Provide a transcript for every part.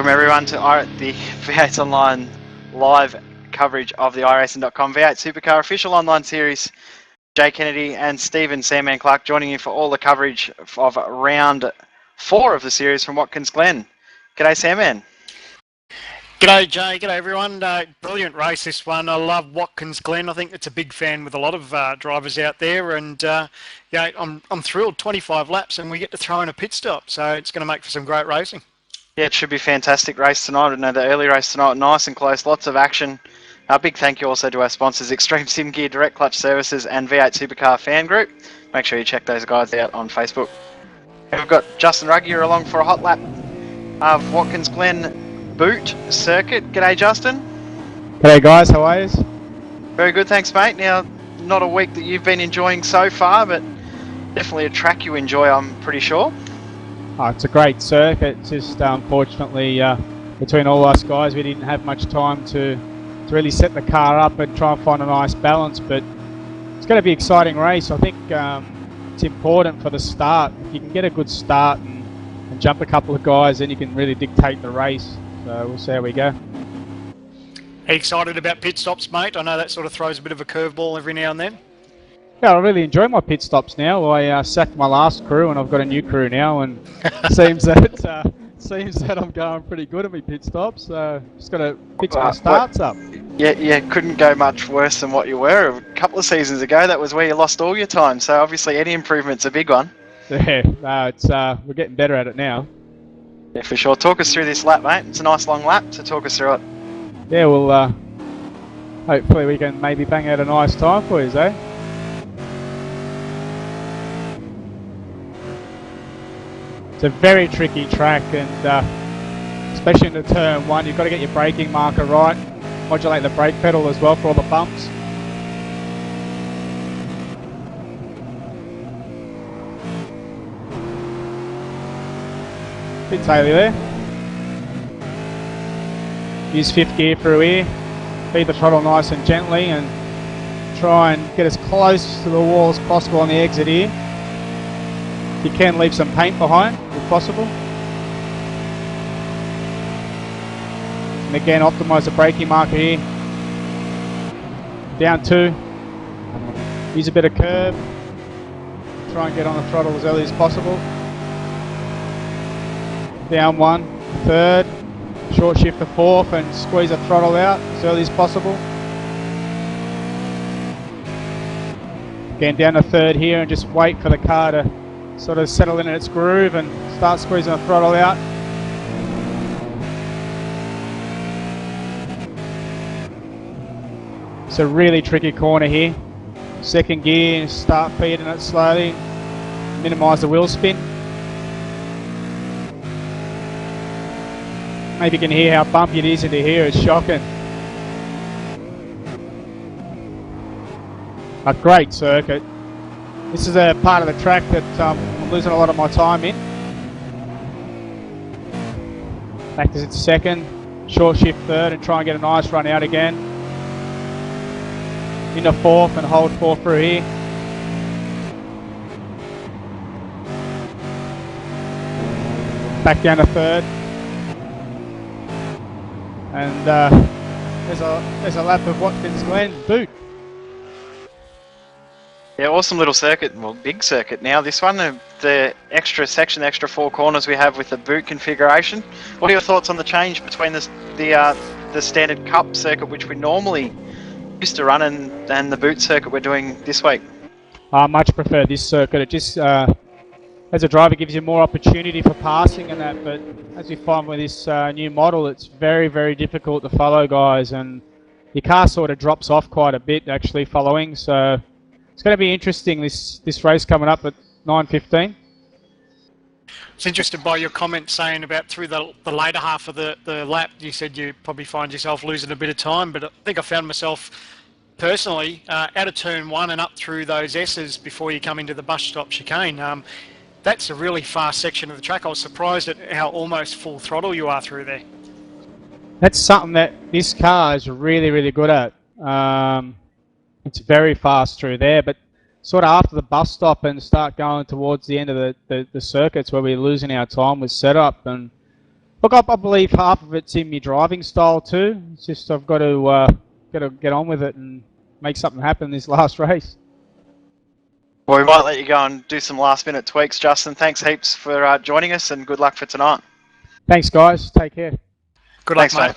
Welcome everyone to the V8sonline live coverage of the Iracing.com V8 Supercar official online series. Jay Kennedy and Stephen Sandman Clark joining you for all the coverage of round 4 of the series from Watkins, Glen. G'day Sandman. G'day Jay, g'day everyone. Brilliant race this one. I love Watkins Glen. I think it's a big fan with a lot of drivers out there, and yeah, I'm thrilled. 25 laps, and we get to throw in a pit stop, so it's going to make for some great racing. Yeah, it should be a fantastic race tonight. I know the early race tonight, nice and close, lots of action. A big thank you also to our sponsors, Extreme Sim Gear, Direct Clutch Services and V8 Supercar Fan Group. Make sure you check those guys out on Facebook. We've got Justin Ruggier along for a hot lap of Watkins Glen Boot Circuit. G'day Justin. G'day guys, how are you? Very good, thanks mate. Now, not a week that you've been enjoying so far, but definitely a track you enjoy, I'm pretty sure. Oh, it's a great circuit. It's just unfortunately between all us guys we didn't have much time to really set the car up and try and find a nice balance, but it's going to be an exciting race. I think it's important for the start. If you can get a good start and jump a couple of guys, then you can really dictate the race. So we'll see how we go. Are you excited about pit stops, mate? I know that sort of throws a bit of a curveball every now and then. Yeah, I really enjoy my pit stops now. I sacked my last crew and I've got a new crew now, and it seems that I'm going pretty good at my pit stops. So just got to fix my starts up. Yeah, couldn't go much worse than what you were a couple of seasons ago. That was where you lost all your time. So obviously any improvement's a big one. Yeah, no, it's we're getting better at it now. Yeah, for sure. Talk us through this lap, mate. It's a nice long lap, so talk us through it. Yeah, well, hopefully we can maybe bang out a nice time for you, eh? It's a very tricky track, and especially in the turn 1, you've got to get your braking marker right, modulate the brake pedal as well for all the bumps. Bit taily there. Use 5th gear through here, feed the throttle nice and gently, and try and get as close to the wall as possible on the exit here. You can leave some paint behind if possible. And again, optimise the braking marker here. Down 2. Use a bit of curb. Try and get on the throttle as early as possible. Down 1, 3rd. Short shift to 4th and squeeze the throttle out as early as possible. Again, down to 3rd here and just wait for the car to sort of settle in its groove and start squeezing the throttle out. It's a really tricky corner here. 2nd gear, start feeding it slowly, minimise the wheel spin. Maybe you can hear how bumpy it is into here, it's shocking. A great circuit. This is a part of the track that I'm losing a lot of my time in. Back to 2nd, short shift 3rd and try and get a nice run out again. Into 4th and hold 4th through here. Back down to 3rd. And there's a lap of Watkins Glen Boot. Yeah, awesome little circuit, well, big circuit now. This one, the extra section, the extra 4 corners we have with the boot configuration. What are your thoughts on the change between the standard Cup circuit, which we normally used to run, and the boot circuit we're doing this week? I much prefer this circuit. It just, as a driver, gives you more opportunity for passing and that, but as we find with this new model, it's very, very difficult to follow guys, and your car sort of drops off quite a bit actually following, so it's going to be interesting, this race coming up at 9:15. I was interested by your comment saying about through the later half of the lap, you said you probably find yourself losing a bit of time, but I think I found myself personally out of turn 1 and up through those S's before you come into the bus stop chicane. That's a really fast section of the track. I was surprised at how almost full throttle you are through there. That's something that this car is really, really good at. It's very fast through there, but sort of after the bus stop and start going towards the end of the circuits where we're losing our time with setup, and Look, I believe half of it's in my driving style too. It's just I've got to get on with it and make something happen this last race. Well, we might let you go and do some last-minute tweaks, Justin. Thanks heaps for joining us, and good luck for tonight. Thanks, guys. Take care. Good luck, Thanks, mate. mate.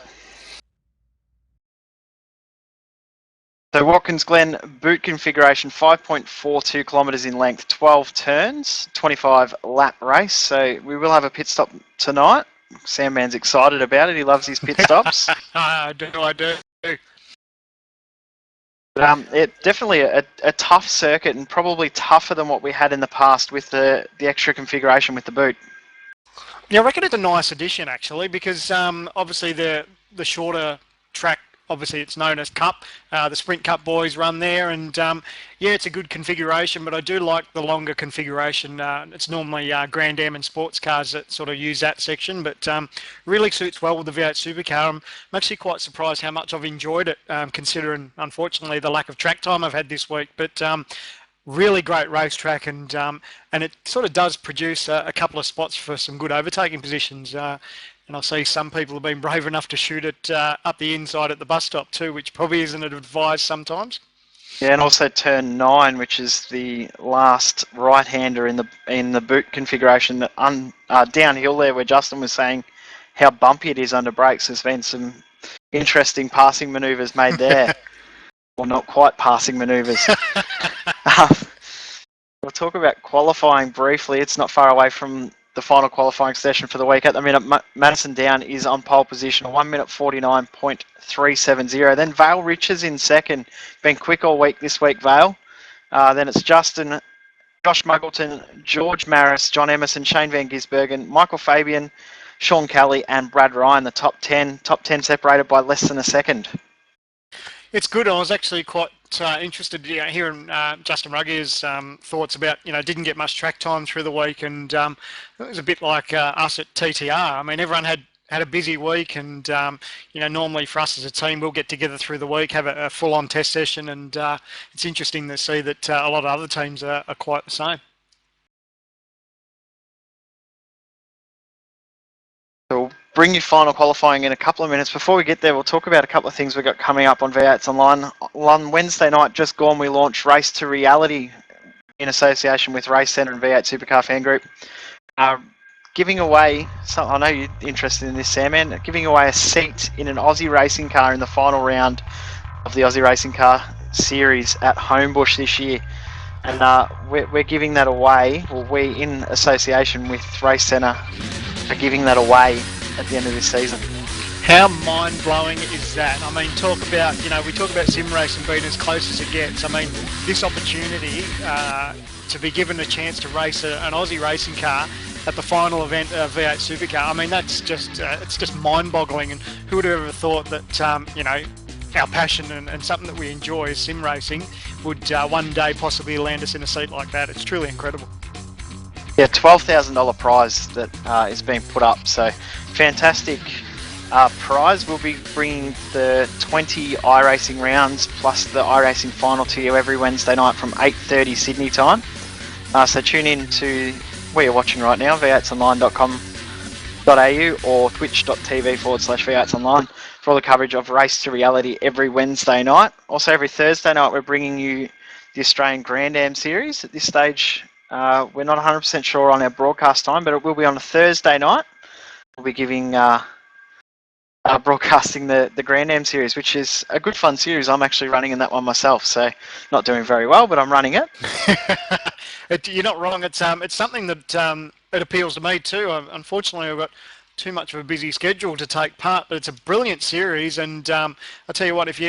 So Watkins Glen boot configuration, 5.42 kilometres in length, 12 turns, 25 lap race. So we will have a pit stop tonight. Sandman's excited about it. He loves his pit stops. I do. It definitely a tough circuit, and probably tougher than what we had in the past with the extra configuration with the boot. Yeah, I reckon it's a nice addition actually, because obviously the shorter track, obviously it's known as Cup, the Sprint Cup boys run there, and yeah, it's a good configuration, but I do like the longer configuration. It's normally Grand Am and sports cars that sort of use that section, but really suits well with the V8 Supercar. I'm actually quite surprised how much I've enjoyed it, considering unfortunately the lack of track time I've had this week, but really great racetrack, and it sort of does produce a couple of spots for some good overtaking positions. And I see some people have been brave enough to shoot it up the inside at the bus stop too, which probably isn't advised sometimes. Yeah, and also turn 9, which is the last right-hander in the boot configuration. Downhill there, where Justin was saying how bumpy it is under brakes. There's been some interesting passing manoeuvres made there. Well, not quite passing manoeuvres. We'll talk about qualifying briefly. It's not far away from the final qualifying session for the week. At the minute, Madison Down is on pole position, 1 minute 49.370. Then Vale Riches in second. Been quick all week this week, Vale. Then it's Justin, Josh Muggleton, George Maris, John Emerson, Shane Van Gisbergen, Michael Fabian, Sean Kelly and Brad Ryan, the top 10. Top 10 separated by less than a second. It's good. I was actually quite interested hearing Justin Ruggier's thoughts about, didn't get much track time through the week, and it was a bit like us at TTR. I mean, everyone had a busy week, and normally for us as a team, we'll get together through the week, have a full-on test session, and it's interesting to see that a lot of other teams are quite the same. So we'll bring you final qualifying in a couple of minutes. Before we get there, we'll talk about a couple of things we've got coming up on V8sonline. On Wednesday night, just gone, we launched Race to Reality in association with Race Centre and V8 Supercar Fan Group. Giving away, I know you're interested in this, Sam, giving away a seat in an Aussie racing car in the final round of the Aussie Racing Car Series at Homebush this year. And we're giving that away, well, we in association with Race Centre are giving that away at the end of this season. How mind-blowing is that? I mean, we talk about sim racing being as close as it gets. I mean, this opportunity to be given a chance to race an Aussie racing car at the final event of V8 Supercar, I mean, that's just it's just mind-boggling. And who would have ever thought that our passion and something that we enjoy, sim racing, would one day possibly land us in a seat like that? It's truly incredible. Yeah, $12,000 prize that is being put up. So fantastic prize. We'll be bringing the 20 iRacing rounds plus the iRacing final to you every Wednesday night from 8:30 Sydney time. So tune in to where you're watching right now, v8sonline.com.au or twitch.tv/v8sonline for all the coverage of Race to Reality every Wednesday night. Also every Thursday night we're bringing you the Australian Grand Am Series. At this stage, we're not 100% sure on our broadcast time, but it will be on a Thursday night. We'll be giving broadcasting the Grand Am Series, which is a good fun series. I'm actually running in that one myself, so not doing very well, but I'm running it. You're not wrong. It's something that it appeals to me too. Unfortunately, I've got too much of a busy schedule to take part, but it's a brilliant series. And I'll tell you what, if you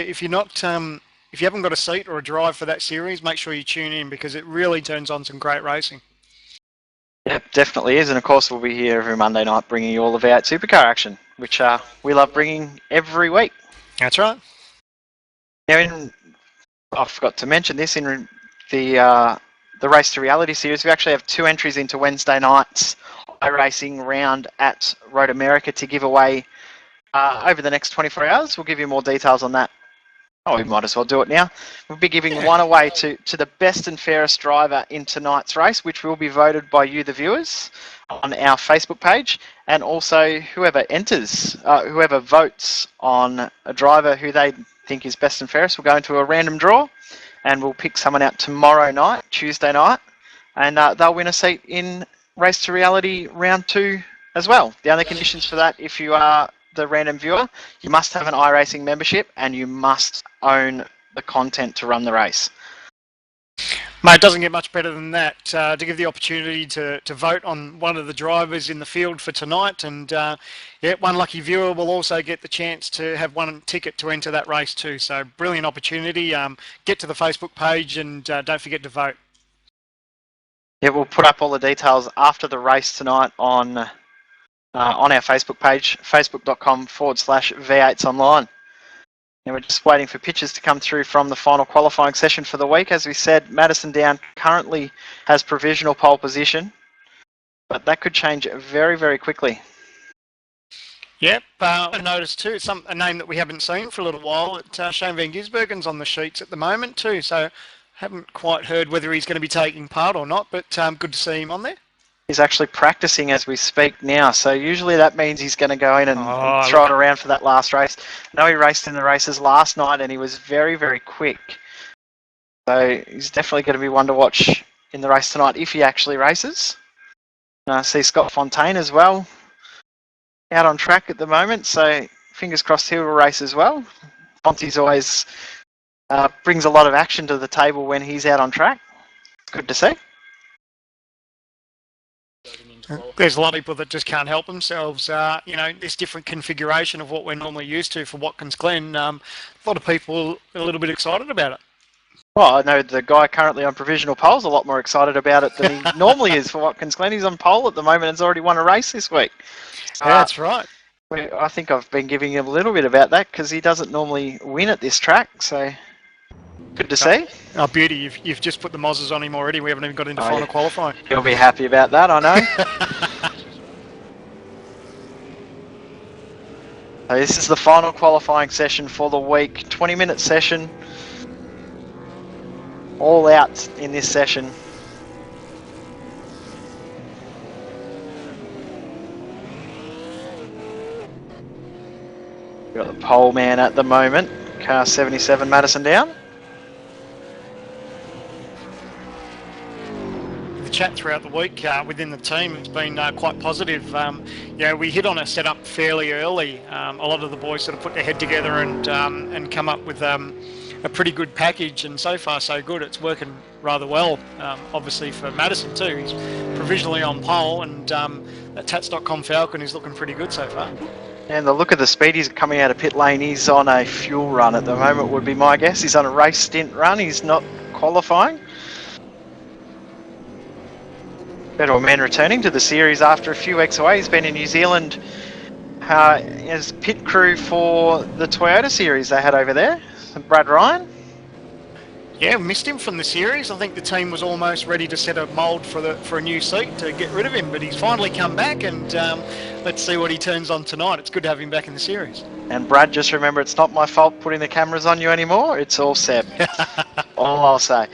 haven't got a seat or a drive for that series, make sure you tune in, because it really turns on some great racing. Yep, definitely is. And of course, we'll be here every Monday night bringing you all the V8 Supercar action, which we love bringing every week. That's right. Now, I forgot to mention this, in the Race to Reality series, we actually have 2 entries into Wednesday night's iRacing round at Road America to give away over the next 24 hours. We'll give you more details on that Oh, we might as well do it now. We'll be giving one away to the best and fairest driver in tonight's race, which will be voted by you, the viewers, on our Facebook page. And also whoever enters, whoever votes on a driver who they think is best and fairest will go into a random draw, and we'll pick someone out tomorrow night, Tuesday night, and they'll win a seat in Race to Reality Round 2 as well. The only conditions for that, if you are the random viewer, you must have an Iracing membership and you must own the content to run the race. Mate, it doesn't get much better than that. To give the opportunity to vote on one of the drivers in the field for tonight, and yeah, one lucky viewer will also get the chance to have one ticket to enter that race too. So brilliant opportunity. Get to the Facebook page and don't forget to vote. Yeah, we'll put up all the details after the race tonight on our Facebook page, facebook.com/V8sonline. And we're just waiting for pictures to come through from the final qualifying session for the week. As we said, Madison Down currently has provisional pole position, but that could change very, very quickly. Yep, I noticed too, a name that we haven't seen for a little while. Shane Van Gisbergen's on the sheets at the moment too, so haven't quite heard whether he's going to be taking part or not, but good to see him on there. He's actually practicing as we speak now, so usually that means he's going to go in and throw it around for that last race. I know he raced in the races last night and he was very, very quick. So he's definitely going to be one to watch in the race tonight if he actually races. I see Scott Fontaine as well out on track at the moment, so fingers crossed he will race as well. Fonty's always brings a lot of action to the table when he's out on track. It's good to see. There's a lot of people that just can't help themselves. You know, this different configuration of what we're normally used to for Watkins Glen. A lot of people are a little bit excited about it. Well, I know the guy currently on provisional pole's a lot more excited about it than he normally is for Watkins Glen. He's on pole at the moment and has already won a race this week. Yeah, that's right. I think I've been giving him a little bit about that because he doesn't normally win at this track, so good to see. Oh, beauty. You've just put the Mozzes on him already. We haven't even got into final qualifying. He'll be happy about that, I know. So this is the final qualifying session for the week. 20-minute session. All out in this session. We've got the pole man at the moment. Car 77 Madison Down. The chat throughout the week within the team has been quite positive. You know, we hit on a setup fairly early. A lot of the boys sort of put their head together and come up with a pretty good package, and so far so good. It's working rather well, obviously for Madison too. He's provisionally on pole, and that Tats.com Falcon is looking pretty good so far. And the look of the speed he's coming out of pit lane, he's on a fuel run at the moment would be my guess. He's on a race stint run, he's not qualifying. Federal man returning to the series after a few weeks away. He's been in New Zealand as pit crew for the Toyota series they had over there. Brad Ryan. Yeah, we missed him from the series. I think the team was almost ready to set a mould for a new seat to get rid of him, but he's finally come back, and let's see what he turns on tonight. It's good to have him back in the series. And Brad, just remember, it's not my fault putting the cameras on you anymore. It's all Seb. All I'll say.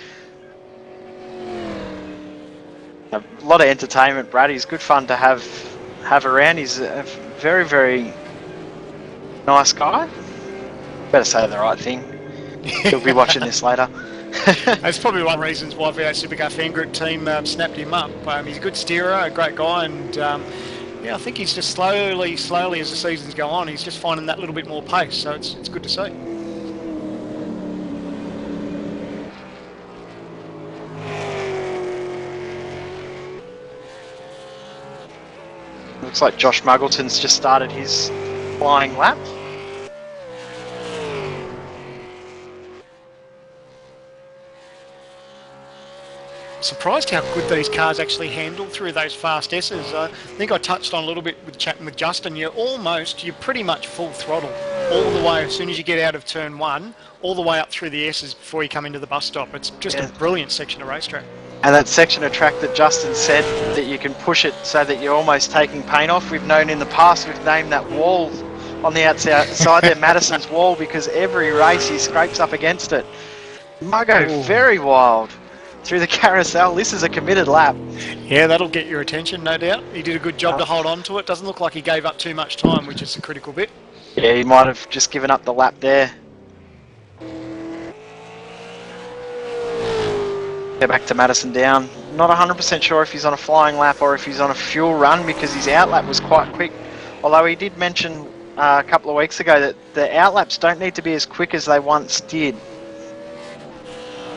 A lot of entertainment, Brad. He's good fun to have around. He's a very, very nice guy. Better say the right thing. He'll be watching this later. That's probably one of the reasons why V8 Supercar Fan Group team snapped him up. He's a good steerer, a great guy, and yeah, I think he's just slowly as the seasons go on, he's just finding that little bit more pace, so it's good to see. Looks like Josh Muggleton's just started his flying lap. Surprised how good these cars actually handle through those fast S's. I think I touched on a little bit with chatting with Justin. You're pretty much full throttle all the way as soon as you get out of turn one, all the way up through the S's before you come into the bus stop. It's just a brilliant section of racetrack. And that section of track that Justin said that you can push it so that you're almost taking paint off. We've known in the past, we've named that wall on the outside there, Madison's wall, because every race he scrapes up against it. Might go very wild through the carousel. This is a committed lap. Yeah, that'll get your attention, no doubt. He did a good job to hold on to it. Doesn't look like he gave up too much time, which is the critical bit. Yeah, he might have just given up the lap there. Go back to Madison down. Not 100% sure if he's on a flying lap or if he's on a fuel run, because his outlap was quite quick. Although he did mention a couple of weeks ago that the outlaps don't need to be as quick as they once did.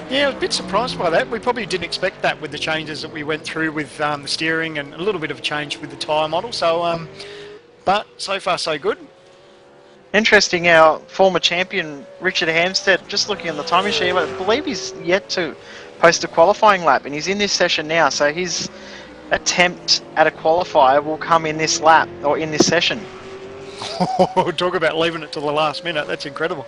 Yeah, I was a bit surprised by that. We probably didn't expect that with the changes that we went through with the steering and a little bit of a change with the tyre model. So, but so far so good. Interesting, our former champion Richard Hampstead, just looking on the time machine, I believe he's yet to post a qualifying lap, and he's in this session now, so his attempt at a qualifier will come in this lap, or in this session. Talk about leaving it till the last minute, that's incredible.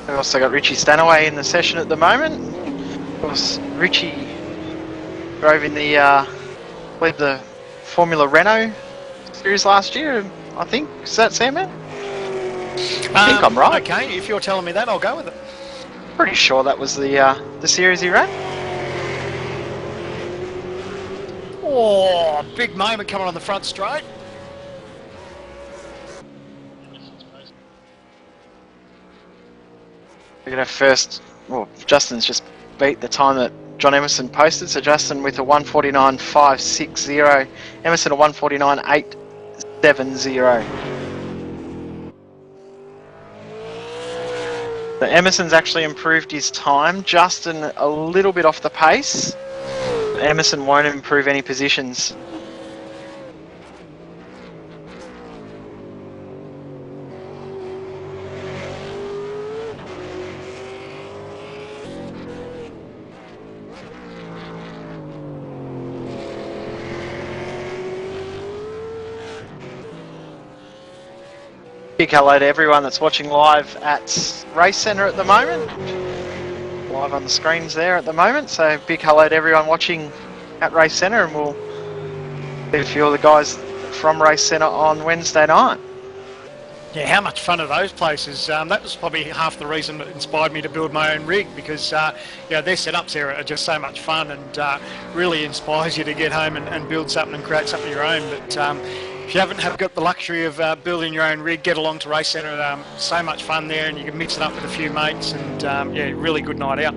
We've also got Richie Stanaway in the session at the moment. Of course, Richie drove in the, I believe the Formula Renault series last year, I think. Is that Sam, man? I think I'm right. Okay, if you're telling me that, I'll go with it. Pretty sure that was the series he ran. Oh, big moment coming on the front straight. We're going to first, well, Justin's just beat the time that John Emerson posted, so Justin with a 1:49.560, Emerson a 1:49.870. So Emerson's actually improved his time, Justin a little bit off the pace. Emerson won't improve any positions. Big hello to everyone that's watching live at Race Centre at the moment. Live on the screens there at the moment, so big hello to everyone watching at Race Centre, and we'll see a few of the guys from Race Centre on Wednesday night. Yeah, how much fun are those places? That was probably half the reason that inspired me to build my own rig, because their setups there are just so much fun, and really inspires you to get home and build something and create something of your own. But if you haven't got the luxury of building your own rig, get along to Race Centre. So much fun there, and you can mix it up with a few mates, and really good night out.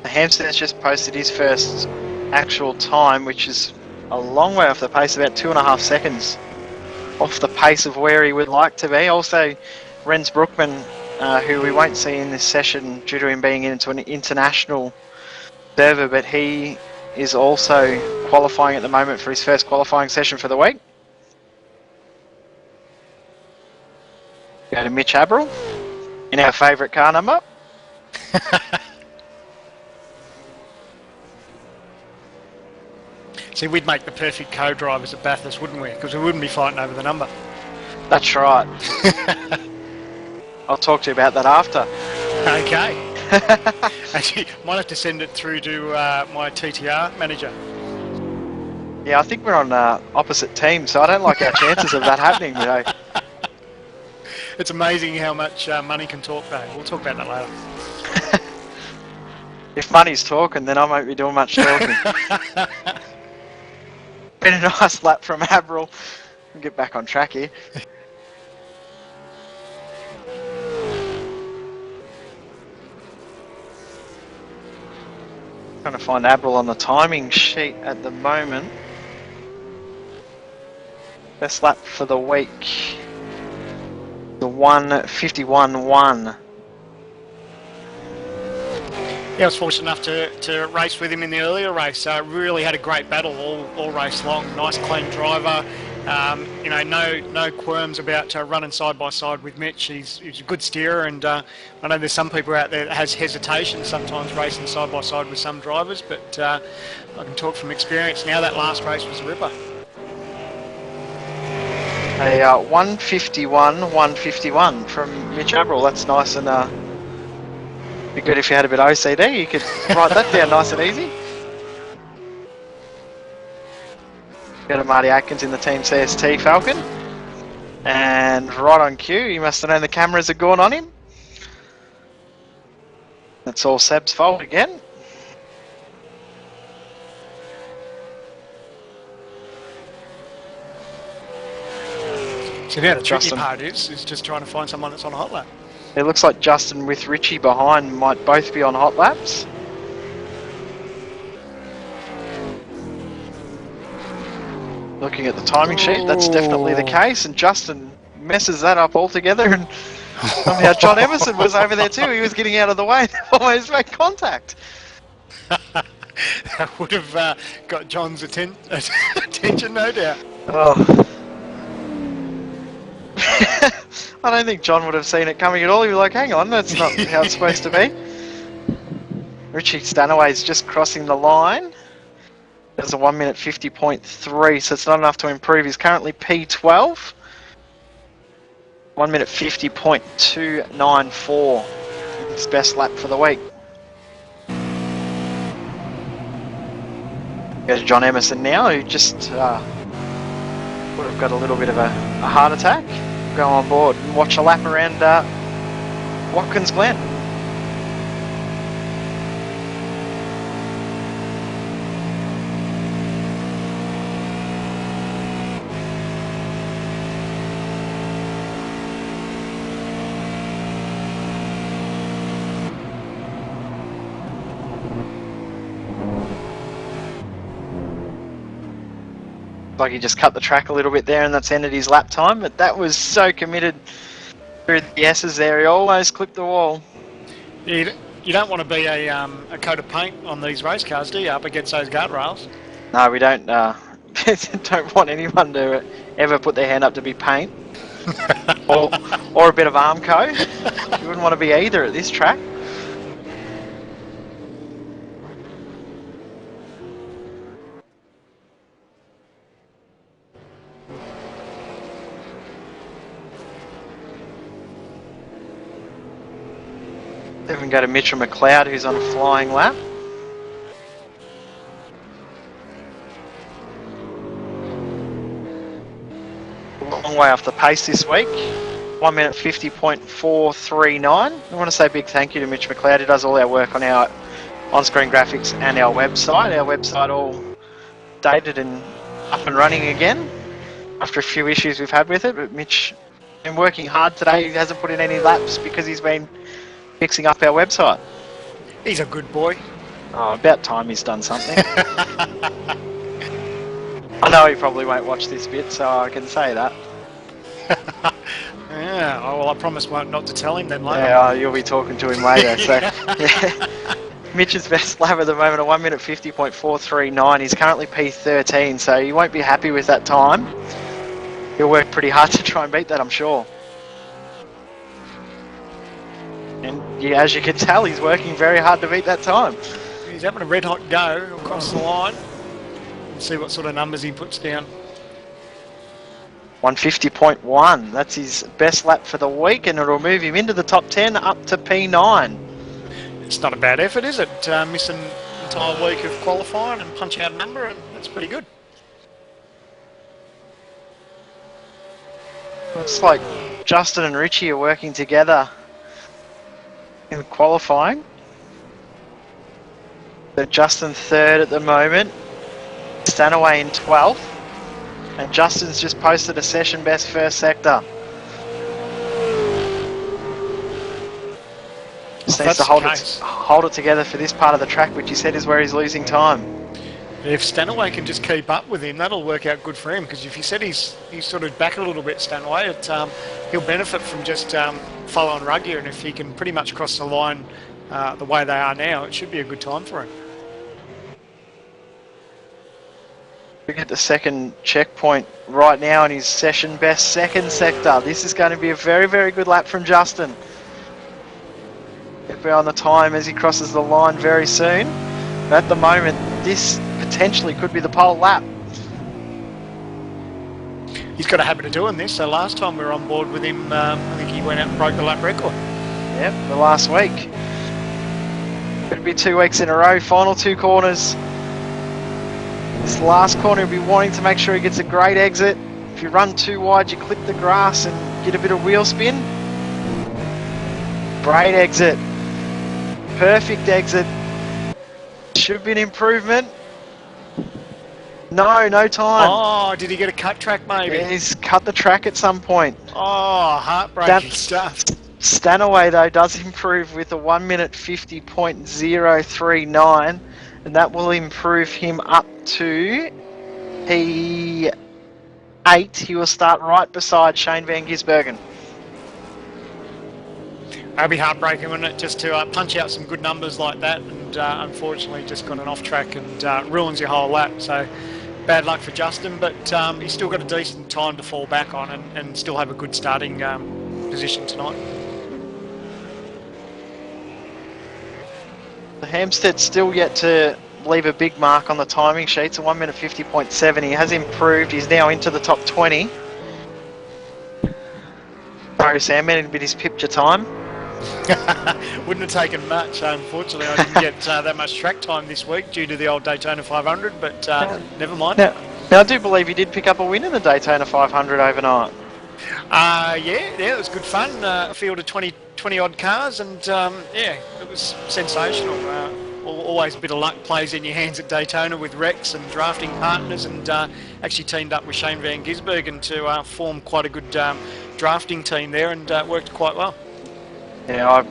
Hampstead has just posted his first actual time, which is a long way off the pace, about 2.5 seconds off the pace of where he would like to be. Also, Renz Brookman, who we won't see in this session due to him being into an international server, but he is also qualifying at the moment for his first qualifying session for the week. Go to Mitch Abril in our favourite car number. See, we'd make the perfect co-drivers at Bathurst, wouldn't we? Because we wouldn't be fighting over the number. That's right. I'll talk to you about that after. Okay. Actually, might have to send it through to my TTR manager. Yeah, I think we're on opposite teams, so I don't like our chances of that happening today. It's amazing how much money can talk, though. We'll talk about that later. If money's talking, then I won't be doing much talking. Been a nice lap from Abril. We'll get back on track here. Trying to find Abril on the timing sheet at the moment. Best lap for the week. The 1:51.1. Yeah, I was fortunate enough to race with him in the earlier race. Really had a great battle all race long. Nice, clean driver. No qualms about running side by side with Mitch. He's a good steerer, and I know there's some people out there that has hesitation sometimes racing side by side with some drivers, but I can talk from experience now. That last race was a ripper. A 151 from Mitch Abril. That's nice and be good if you had a bit of OCD. You could write that down nice and easy. Got a Marty Atkins in the Team CST Falcon. And right on cue, he must have known the cameras had gone on him. That's all Seb's fault again. So now the tricky part is just trying to find someone that's on a hot lap. It looks like Justin with Richie behind might both be on hot laps. Looking at the timing sheet, that's definitely the case, and Justin messes that up altogether, and somehow John Emerson was over there too. He was getting out of the way and almost made contact. That would have got John's attention, no doubt. Oh. I don't think John would have seen it coming at all. He'd be like, hang on, that's not how it's supposed to be. Richie Stanaway's just crossing the line. There's a 1 minute 50.3, so it's not enough to improve. He's currently P12. 1 minute 50.294. His best lap for the week. Go to John Emerson now, who just would have got a little bit of a heart attack. Go on board and watch a lap around Watkins Glen. Like he just cut the track a little bit there and that's ended his lap time, but that was so committed through the S's there, he almost clipped the wall. You don't want to be a coat of paint on these race cars, do you, up against those guardrails? No, we don't don't want anyone to ever put their hand up to be paint or a bit of Armco. You wouldn't want to be either at this track. Then we go to Mitchell McLeod, who's on a flying lap. Long way off the pace this week. 1 minute 50.439. I want to say a big thank you to Mitch McLeod, who does all our work on our on-screen graphics and our website. Our website all dated and up and running again after a few issues we've had with it. But Mitch has been working hard today. He hasn't put in any laps because he's been fixing up our website. He's a good boy. Oh, about time he's done something. I know he probably won't watch this bit, so I can say that. Yeah, oh, well, I promise not to tell him then later. Yeah, you'll be talking to him later. So, yeah. Mitch's best lap at the moment, a 1 minute 50.439. He's currently P13, so he won't be happy with that time. He'll work pretty hard to try and beat that, I'm sure. And yeah, as you can tell, he's working very hard to beat that time. He's having a red hot go across the line. We'll see what sort of numbers he puts down. 150.1. That's his best lap for the week, and it'll move him into the top 10 up to P9. It's not a bad effort, is it? Miss an entire week of qualifying and punch out a number, and that's pretty good. Looks like Justin and Richie are working together in qualifying. So Justin third at the moment, Stanaway in 12th, and Justin's just posted a session best first sector. Just needs to hold it together for this part of the track, which he said is where he's losing time. If Stanaway can just keep up with him, that'll work out good for him, because if he said he's sort of back a little bit, Stanaway, he'll benefit from just following Ruggier, and if he can pretty much cross the line the way they are now, it should be a good time for him. We get the second checkpoint right now in his session best second sector. This is going to be a very, very good lap from Justin. He'll be on the time as he crosses the line very soon. But at the moment, this potentially could be the pole lap. he's got a habit of doing this. So last time we were on board with him, I think he went out and broke the lap record. Yep, the last week. It'll be 2 weeks in a row, final 2 corners. This last corner, he'll be wanting to make sure he gets a great exit. If you run too wide, you clip the grass and get a bit of wheel spin. Great exit. Perfect exit. Should be an improvement. No, no time. Oh, did he get a cut track maybe? Yeah, he's cut the track at some point. Oh, heartbreaking stuff. Stanaway though does improve with a 1 minute 50.039, and that will improve him up to P8. He will start right beside Shane Van Gisbergen. That'd be heartbreaking, wouldn't it? Just to punch out some good numbers like that, and unfortunately just got an off track and ruins your whole lap. So bad luck for Justin, but he's still got a decent time to fall back on and still have a good starting position tonight. The Hampstead's still yet to leave a big mark on the timing sheets, a 1 minute 50.7. He has improved, he's now into the top 20. Sorry Sam, man, but he's pipped your time. Wouldn't have taken much, unfortunately. I didn't get that much track time this week due to the old Daytona 500, but never mind. Now I do believe he did pick up a win in the Daytona 500 overnight. Yeah, it was good fun. A field of 20 odd cars, and yeah, it was sensational. Always a bit of luck plays in your hands at Daytona with Rex and drafting partners, and actually teamed up with Shane Van Gisbergen to form quite a good drafting team there, and worked quite well. Yeah, I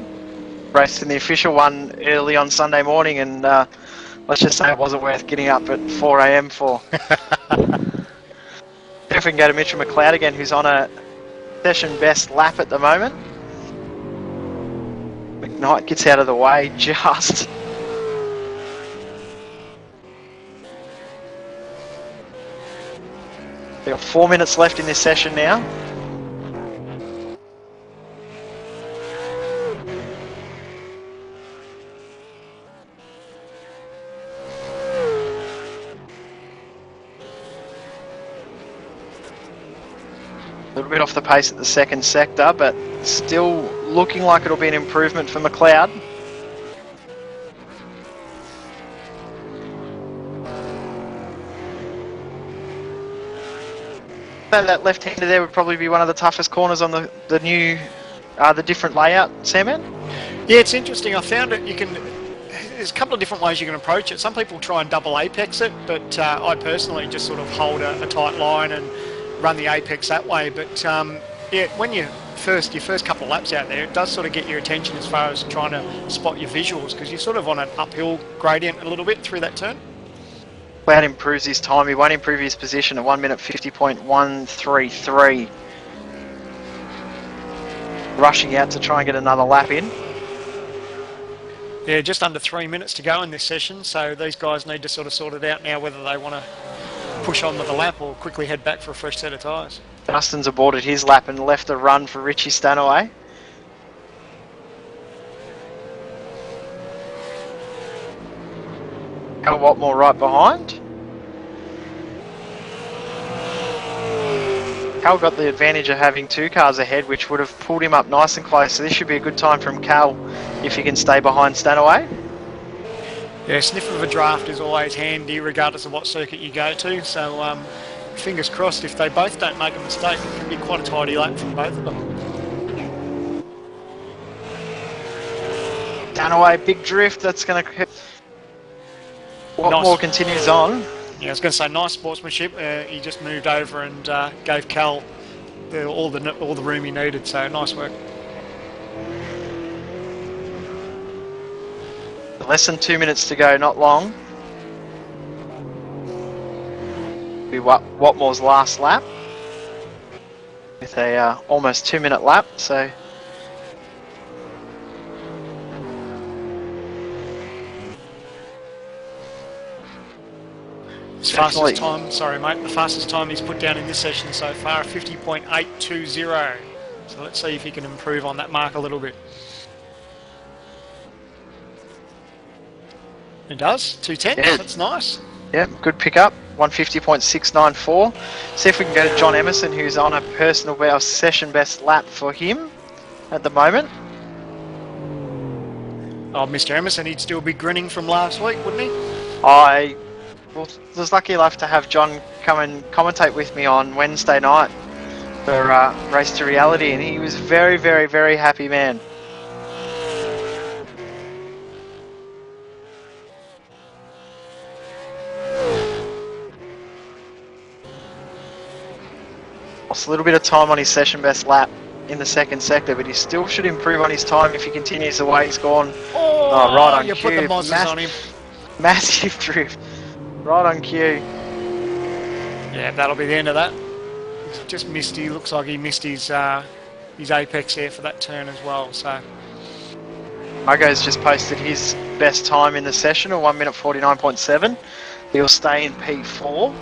raced in the official one early on Sunday morning, and let's just say it wasn't worth getting up at 4 AM for. If we can go to Mitchell McLeod again, who's on a session best lap at the moment. McKnight gets out of the way just. We've got 4 minutes left in this session now. A little bit off the pace at the second sector, but still looking like it'll be an improvement for McLeod. That left-hander there would probably be one of the toughest corners on the new, the different layout, Sam. Yeah, it's interesting. I found it. There's a couple of different ways you can approach it. Some people try and double apex it, but I personally just sort of hold a tight line and run the apex that way. But yeah, when your first couple of laps out there, it does sort of get your attention as far as trying to spot your visuals, because you're sort of on an uphill gradient a little bit through that turn. McLeod improves his time. He won't improve his position at 1 minute 50.133. Rushing out to try and get another lap in. Yeah, just under 3 minutes to go in this session, so these guys need to sort of sort it out now whether they want to push on with the lap or quickly head back for a fresh set of tyres. Justin's aborted his lap and left a run for Richie Stanaway. Cal Watmore right behind. Cal got the advantage of having 2 cars ahead, which would have pulled him up nice and close, so this should be a good time from Cal if he can stay behind Stanaway. Yeah, sniff of a draft is always handy regardless of what circuit you go to, so fingers crossed if they both don't make a mistake, it can be quite a tidy lap from both of them. Stanaway, big drift, that's going to... Watmore continues on. Yeah, I was going to say nice sportsmanship. He just moved over and gave Cal all the room he needed, so nice work. Less than 2 minutes to go, not long. Be Watmore's last lap with a almost 2 minute lap, so fastest time, sorry mate, the fastest time he's put down in this session so far, 50.820. So let's see if he can improve on that mark a little bit. It does, 2:10, yeah. That's nice. Yeah, good pickup. 150.694. See if we can go to John Emerson, who's on a personal best, session best lap for him at the moment. Oh, Mr. Emerson, he'd still be grinning from last week, wouldn't he? I was lucky enough to have John come and commentate with me on Wednesday night for Race to Reality, and he was very, very, very happy man. Lost a little bit of time on his session best lap in the second sector, but he still should improve on his time if he continues the way he's gone. Oh, right on you cue. put the Mozzies on him. Massive drift. Right on cue. Yeah, that'll be the end of that. He's just missed. He looks like he missed his apex there for that turn as well. So Mogo's just posted his best time in the session of 1 minute 49.7. He'll stay in P4.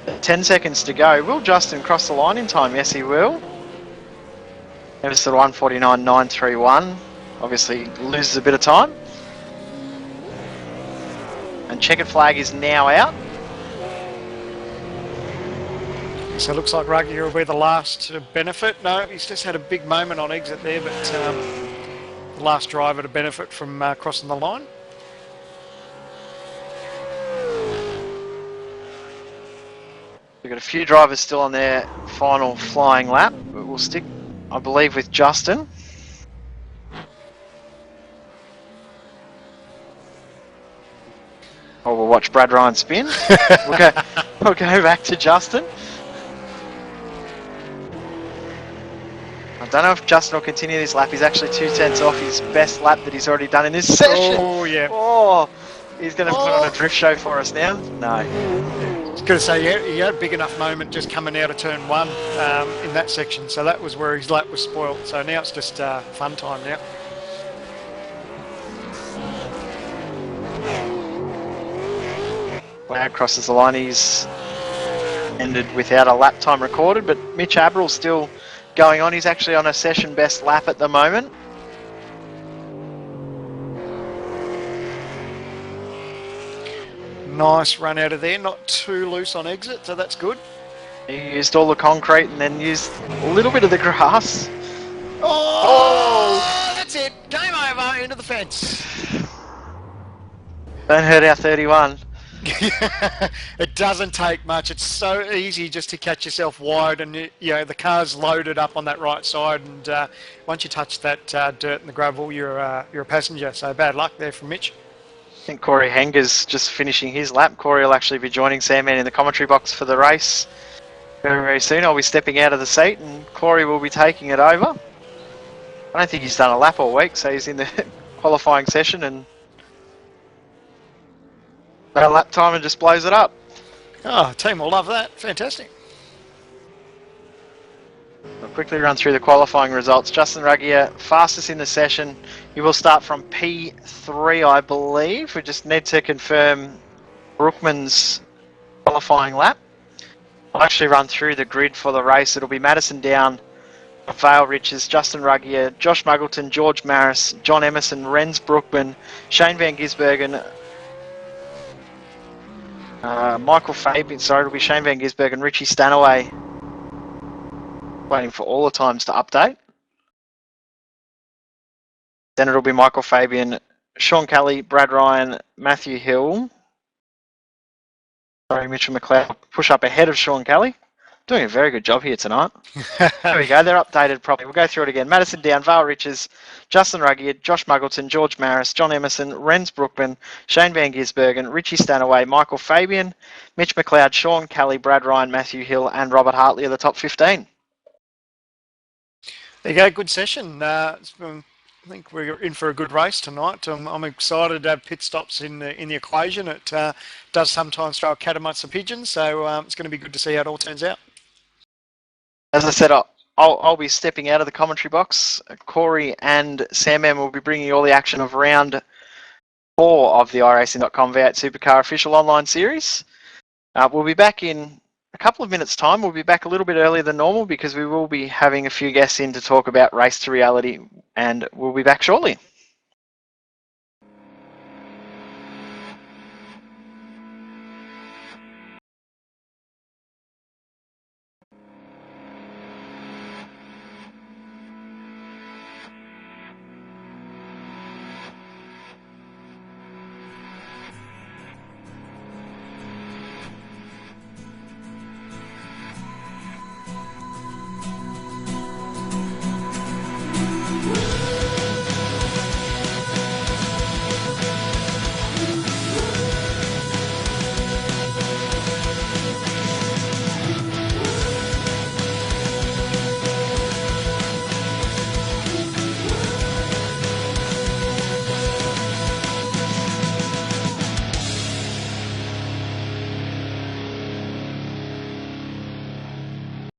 At 10 seconds to go. Will Justin cross the line in time? Yes, he will. Emerson 149.931. Obviously loses a bit of time. And checkered flag is now out. So it looks like Ruggie will be the last to benefit. No, he's just had a big moment on exit there, but the last driver to benefit from crossing the line. We've got a few drivers still on their final flying lap, but we'll stick, I believe, with Justin. Or we'll watch Brad Ryan spin. We'll go back to Justin. I don't know if Justin will continue this lap. He's actually 2/10 off his best lap that he's already done in this session. Oh, yeah. Oh, he's going to put on a drift show for us now. No. I was going to say, yeah, he had a big enough moment just coming out of turn one in that section. So that was where his lap was spoiled. So now it's just fun time now. Wow, crosses the line. He's ended without a lap time recorded, but Mitch Aberill's still going on. He's actually on a session best lap at the moment. Nice run out of there, not too loose on exit, so that's good. He used all the concrete and then used a little bit of the grass. Oh! That's it. Game over. Into the fence. Don't hurt our 31. It doesn't take much. It's so easy just to catch yourself wide, and you know the car's loaded up on that right side, and once you touch that dirt and the gravel, you're a passenger. So bad luck there from Mitch. I think Corey Henger's just finishing his lap. Corey will actually be joining Sandman in the commentary box for the race very, very soon. I'll be stepping out of the seat, and Corey will be taking it over. I don't think he's done a lap all week, so he's in the qualifying session and a lap time and just blows it up. Oh, team will love that. Fantastic. I'll quickly run through the qualifying results. Justin Ruggier, fastest in the session. He will start from P3, I believe. We just need to confirm Brookman's qualifying lap. I'll actually run through the grid for the race. It'll be Madison Down, Vale Riches, Justin Ruggier, Josh Muggleton, George Maris, John Emerson, Renz Brookman, Shane Van Gisbergen, Michael Fabian, sorry, it'll be Shane Van Gisbergen, Richie Stanaway. Waiting for all the times to update. Then it'll be Michael Fabian, Sean Kelly, Brad Ryan, Matthew Hill. Sorry, Mitchell McLeod, push up ahead of Sean Kelly. Doing a very good job here tonight. There we go, they're updated properly. We'll go through it again. Madison Down, Vale Riches, Justin Ruggier, Josh Muggleton, George Maris, John Emerson, Renz Brookman, Shane Van Gisbergen, Richie Stanaway, Michael Fabian, Mitch McLeod, Sean Kelly, Brad Ryan, Matthew Hill, and Robert Hartley are the top 15. There you go, good session. I think we're in for a good race tonight. I'm excited to have pit stops in the equation. It does sometimes throw a cat amongst the pigeons, so it's going to be good to see how it all turns out. As I said, I'll be stepping out of the commentary box. Corey and Sandman will be bringing you all the action of round 4 of the Iracing.com V8 Supercar official online series. We'll be back in a couple of minutes' time. We'll be back a little bit earlier than normal because we will be having a few guests in to talk about Race to Reality, and we'll be back shortly.